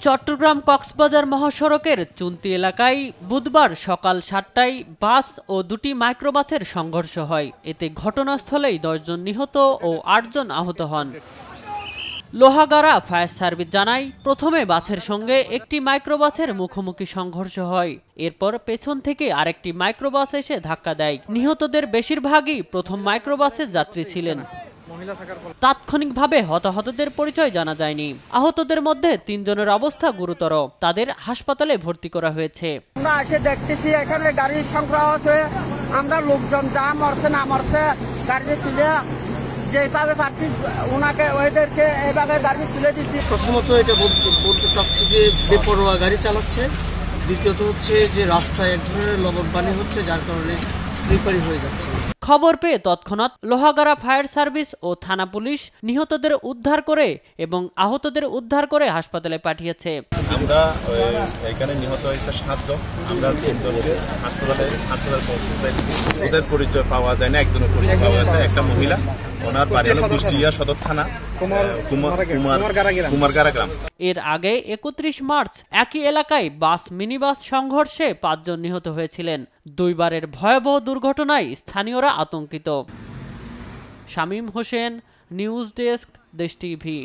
চট্টগ্রাম কক্সবাজার মহাসড়কের চুন্তি এলাকায় বুধবার সকাল ৭টায় বাস ও দুটি মাইক্রোবাসের সংঘর্ষ হয়। এতে ঘটনাস্থলেই ১০ জন নিহত ও ৮ জন আহত হন। লোহাগাড়া ফায়ার সার্ভিস জানায়, প্রথমে বাসের সঙ্গে একটি মাইক্রোবাসের মুখোমুখি সংঘর্ষ হয়। এরপর পেছন থেকে আরেকটি মাইক্রোবাস এসে ধাক্কা দেয়। নিহতদের বেশিরভাগই প্রথম মাইক্রোবাসের যাত্রী ছিলেন। তাৎক্ষণিকভাবে হতাহতদের পরিচয় জানা যায়নি। আহতদের মধ্যে ৩ জনের অবস্থা গুরুতর, তাদের হাসপাতালে ভর্তি করা হয়েছে। আমরা এসে দেখতেছি এখানে গাড়ির সংখ্যা আছে, আমরা লোকজন যা মরছে না মরছে গাড়ি তুলে যেভাবে পাচ্ছি ওনাকে ওদেরকে এইভাবে গাড়ি তুলে দিচ্ছি। প্রথমত এটা বলতে চাচ্ছি যে বেপরোয়া গাড়ি চালাচ্ছে, দ্বিতীয়ত হচ্ছে যে রাস্তায় এক ধরনের লবণ পানি হচ্ছে, যার কারণে স্লিপারি হয়ে যাচ্ছে। খবর পেয়ে তৎক্ষণাৎ লোহাগাড়া ফায়ার সার্ভিস ও থানা পুলিশ নিহতদের উদ্ধার করে এবং আহতদের উদ্ধার করে হাসপাতালে পাঠিয়েছে। আমরা এখানে নিহত হয়েছে ৭ জন। আমরা ৩ জনকে হাসপাতালে ওদের পরিচয় পাওয়া যায় না। একজনের পরিচয় পাওয়া যাচ্ছে, একটা মহিলা, ওনার বাড়ি হলো কুষ্টিয়া সদর থানা কুমারগাড়া গ্রাম। এর আগে ৩১ মার্চ একই এলাকায় বাস মিনিবাস সংঘর্ষে ৫ জন নিহত হয়েছিলেন। দুইবারের ভয়াবহ দুর্ঘটনায় স্থানীয়রা আতঙ্কিত। শামীম হোসেন, নিউজ ডেস্ক, দেশ টিভি।